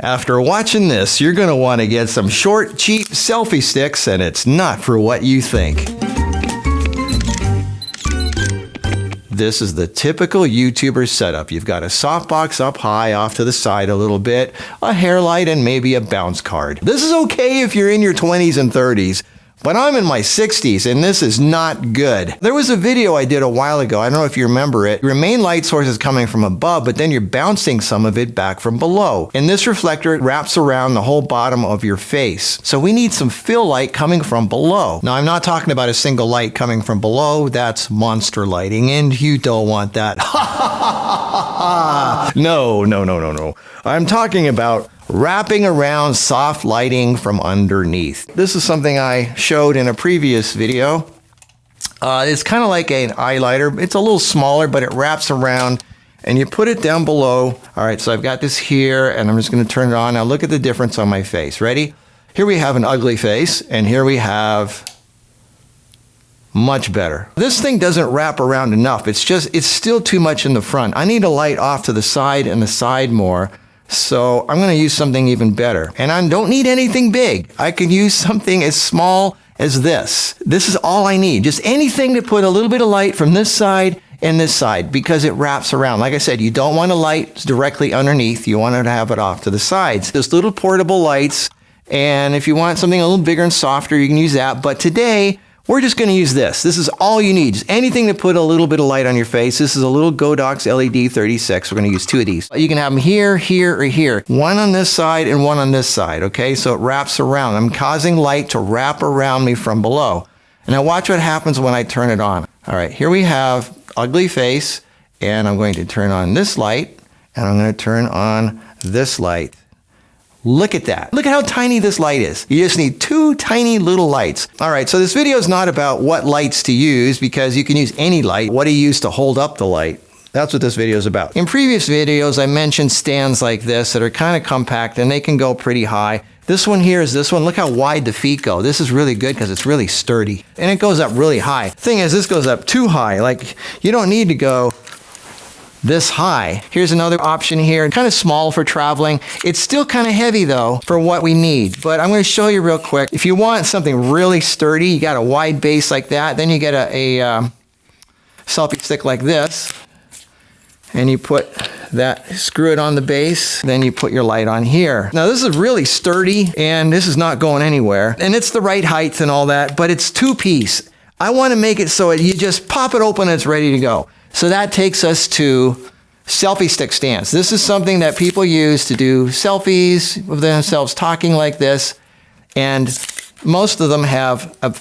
After watching this, you're going to want to get some short, cheap selfie sticks, and it's not for what you think. This is the typical YouTuber setup. You've got a softbox up high off to the side a little bit, a hair light, and maybe a bounce card. This is okay if you're in your 20s and 30s. But I'm in my 60s, and this is not good. There was a video I did a while ago, I don't know if you remember it. Your main light source is coming from above, but then you're bouncing some of it back from below. And this reflector wraps around the whole bottom of your face. So we need some fill light coming from below. Now, I'm not talking about a single light coming from below. That's monster lighting, and you don't want that. No. I'm talking about wrapping around soft lighting from underneath. This is something I showed in a previous video. It's kind of like an highlighter. It's a little smaller, but it wraps around and you put it down below. All right, so I've got this here and I'm just going to turn it on. Now look at the difference on my face. Ready? Here we have an ugly face and here we have much better. This thing doesn't wrap around enough. It's still too much in the front. I need a light off to the side and the side more. So I'm going to use something even better. And I don't need anything big. I can use something as small as this. This is all I need. Just anything to put a little bit of light from this side and this side because it wraps around. Like I said, you don't want a light directly underneath. You want to have it off to the sides. There's little portable lights. And if you want something a little bigger and softer, you can use that. But today, we're just going to use this. This is all you need. Just anything to put a little bit of light on your face. This is a little Godox LED 36. We're going to use two of these. You can have them here, here, or here. One on this side and one on this side, okay? So it wraps around. I'm causing light to wrap around me from below. And now watch what happens when I turn it on. All right, here we have ugly face, and I'm going to turn on this light, and I'm going to turn on this light. Look at that. Look at how tiny this light is. You just need two tiny little lights. All right, so this video is not about what lights to use because you can use any light. What do you use to hold up the light? That's what this video is about. In previous videos, I mentioned stands like this that are kind of compact and they can go pretty high. This one here is this one. Look how wide the feet go. This is really good because it's really sturdy and it goes up really high. Thing is, this goes up too high. Like, you don't need to go this high. Here's another option here, kind of small for traveling. It's still kind of heavy though for what we need, but I'm going to show you real quick. If you want something really sturdy, you got a wide base like that, then you get a selfie stick like this, and you put that, screw it on the base, then you put your light on here. Now this is really sturdy and this is not going anywhere, and it's the right height and all that, but it's two-piece. I want to make it so you just pop it open and it's ready to go. So that takes us to selfie stick stands. This is something that people use to do selfies of themselves talking like this. And most of them have a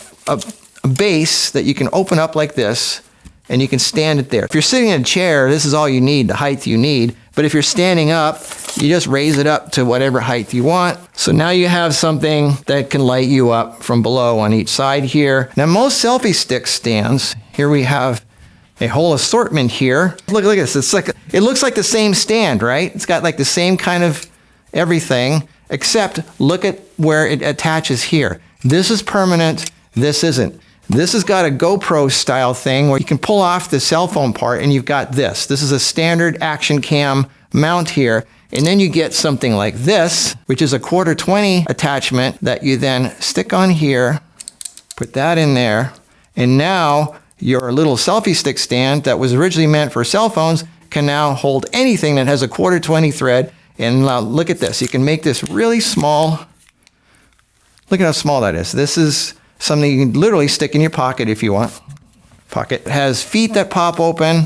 base that you can open up like this and you can stand it there. If you're sitting in a chair, this is all you need, the height you need. But if you're standing up, you just raise it up to whatever height you want. So now you have something that can light you up from below on each side here. Now most selfie stick stands, here we have a whole assortment here. Look at this. It looks like the same stand, right? It's got like the same kind of everything, except look at where it attaches here. This is permanent. This isn't. This has got a GoPro style thing where you can pull off the cell phone part and you've got this. This is a standard action cam mount here. And then you get something like this, which is a 1/4-20 attachment that you then stick on here, put that in there, and now your little selfie stick stand that was originally meant for cell phones can now hold anything that has a 1/4-20 thread. And now look at this. You can make this really small. Look at how small that is. This is something you can literally stick in your pocket if you want. Pocket. It has feet that pop open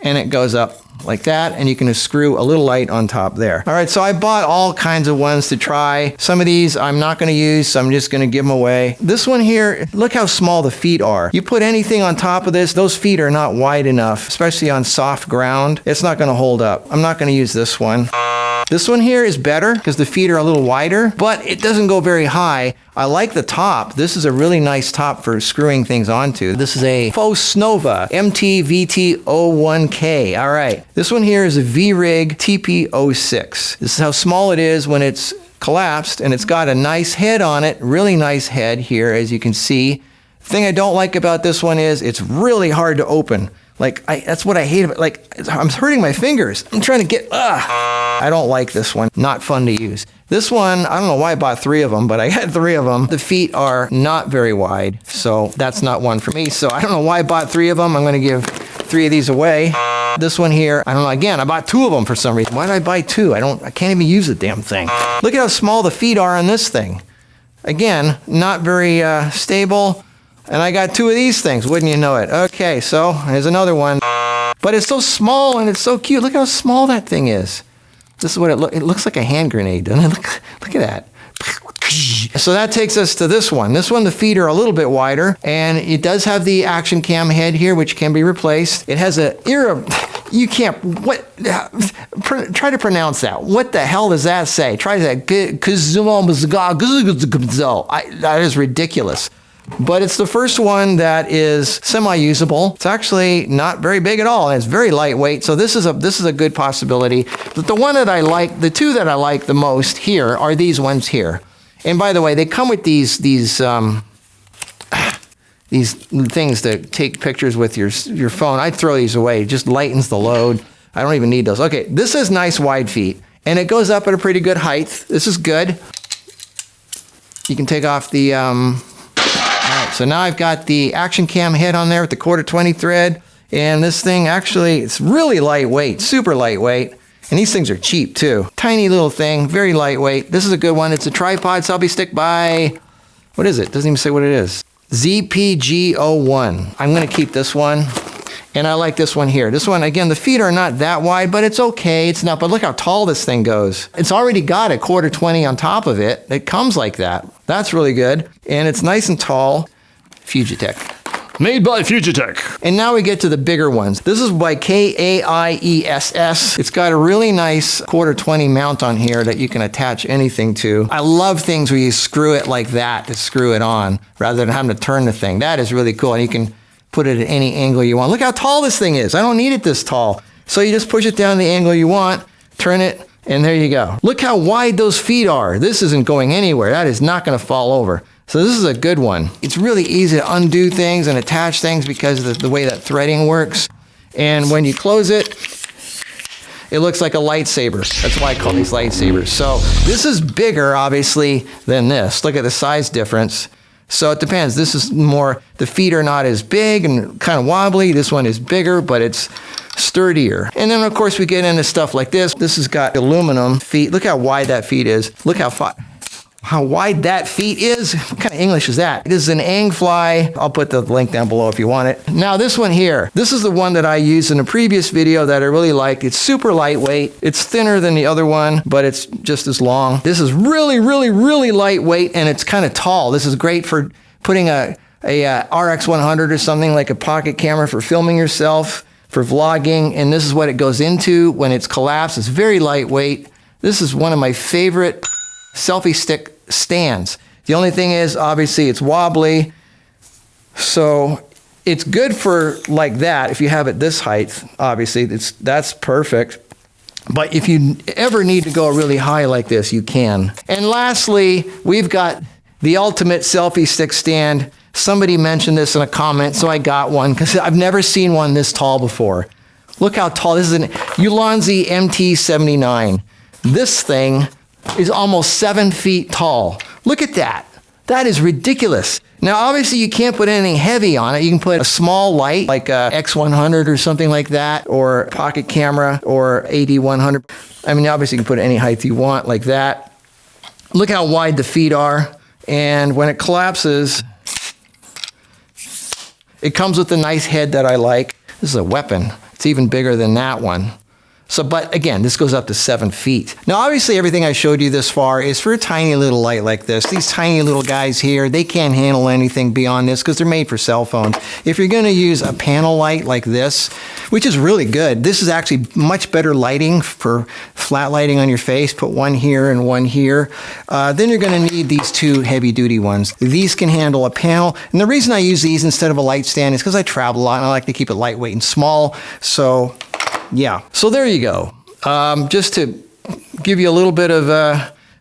and it goes up like that, and you can just screw a little light on top there. All right, so I bought all kinds of ones to try. Some of these I'm not going to use, so I'm just going to give them away. This one here, look how small the feet are. You put anything on top of this, those feet are not wide enough, especially on soft ground. It's not going to hold up. I'm not going to use this one. This one here is better because the feet are a little wider, but it doesn't go very high. I like the top. This is a really nice top for screwing things onto. This is a Fosnova MTVT01K. All right. This one here is a V-Rig TP06. This is how small it is when it's collapsed, and it's got a nice head on it, really nice head here, as you can see. The thing I don't like about this one is it's really hard to open. Like, that's what I hate about it. Like, I'm hurting my fingers. I'm trying to get, I don't like this one. Not fun to use. This one, I don't know why I bought 3 of them, but I had 3 of them. The feet are not very wide, so that's not one for me. So I don't know why I bought 3 of them. I'm going to give 3 of these away. This one here, I don't know. Again, I bought 2 of them for some reason. Why did I buy 2? I can't even use the damn thing. Look at how small the feet are on this thing. Again, not very stable. And I got 2 of these things, wouldn't you know it? Okay, so here's another one. But it's so small and it's so cute. Look how small that thing is. This is what it looks like a hand grenade, doesn't it? Look at that. So that takes us to this one. This one, the feet are a little bit wider, and it does have the action cam head here, which can be replaced. It has a you can't, try to pronounce that. What the hell does that say? Try that. That is ridiculous. But it's the first one that is semi-usable. It's actually not very big at all, and it's very lightweight. So this is a good possibility. But the one that I like, the 2 that I like the most here are these ones here. And by the way, they come with these things to take pictures with your phone. I'd throw these away. It just lightens the load. I don't even need those. Okay, this is nice wide feet, and it goes up at a pretty good height. This is good. You can take off the Alright, so now I've got the action cam head on there with the 1/4 thread, and this thing actually, it's really lightweight, super lightweight, and these things are cheap too. Tiny little thing, very lightweight. This is a good one. It's a tripod selfie stick by, what is it? Doesn't even say what it is. ZPG01. I'm going to keep this one, and I like this one here. This one, again, the feet are not that wide, but it's okay. It's not, but look how tall this thing goes. It's already got a 1/4 on top of it. It comes like that. That's really good. And it's nice and tall. Fujitec. Made by Fujitec. And now we get to the bigger ones. This is by KAIESS. It's got a really nice 1/4 mount on here that you can attach anything to. I love things where you screw it like that to screw it on rather than having to turn the thing. That is really cool. And you can put it at any angle you want. Look how tall this thing is. I don't need it this tall. So you just push it down the angle you want, turn it, and there you go. Look how wide those feet are. This isn't going anywhere. That is not going to fall over. So this is a good one. It's really easy to undo things and attach things because of the way that threading works. And when you close it, it looks like a lightsaber. That's why I call these lightsabers. So this is bigger, obviously, than this. Look at the size difference. So it depends. This is more, the feet are not as big and kind of wobbly. This one is bigger, but it's sturdier. And then, of course, we get into stuff like this. This has got aluminum feet. Look how wide that feet is. Look how wide that feet is. What kind of English is that? This is an Angfly. I'll put the link down below if you want it. Now this one here, this is the one that I used in a previous video that I really liked. It's super lightweight. It's thinner than the other one, but it's just as long. This is really, really, really lightweight, and it's kind of tall. This is great for putting a RX100 or something, like a pocket camera for filming yourself, for vlogging, and this is what it goes into when it's collapsed. It's very lightweight. This is one of my favorite selfie stick stands. The only thing is, obviously, it's wobbly, so it's good for like that. If you have it this height, obviously, that's perfect. But if you ever need to go really high like this, you can. And lastly, we've got the ultimate selfie stick stand. Somebody mentioned this in a comment, so I got one because I've never seen one this tall before. Look how tall. This is an Ulanzi MT79. This thing is almost 7 feet tall. Look at that. That is ridiculous. Now, obviously, you can't put anything heavy on it. You can put a small light, like a X100 or something like that, or pocket camera, or AD100. I mean, obviously, you can put any height you want, like that. Look how wide the feet are. And when it collapses, it comes with a nice head that I like. This is a weapon. It's even bigger than that one. So, but again, this goes up to 7 feet. Now, obviously, everything I showed you this far is for a tiny little light like this. These tiny little guys here, they can't handle anything beyond this because they're made for cell phones. If you're going to use a panel light like this, which is really good, this is actually much better lighting for flat lighting on your face. Put one here and one here. Then you're going to need these 2 heavy-duty ones. These can handle a panel. And the reason I use these instead of a light stand is because I travel a lot and I like to keep it lightweight and small. So yeah, so there you go. Just to give you a little bit of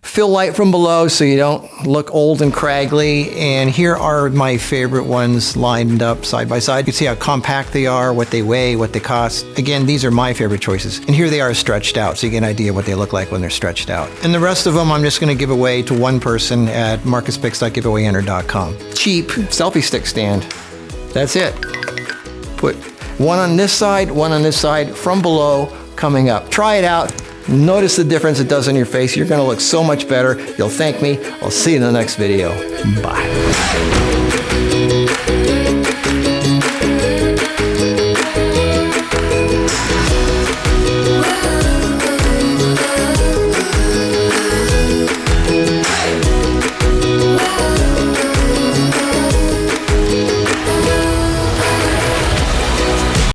Fill light from below so you don't look old and craggly. And here are my favorite ones lined up side by side. You can see how compact they are, what they weigh, what they cost. Again, these are my favorite choices. And here they are stretched out, so you get an idea what they look like when they're stretched out. And the rest of them I'm just going to give away to one person at marcuspicks.giveawayhunter.com. Cheap selfie stick stand. That's it. Put one on this side from below coming up. Try it out. Notice the difference it does on your face. You're going to look so much better. You'll thank me. I'll see you in the next video. Bye.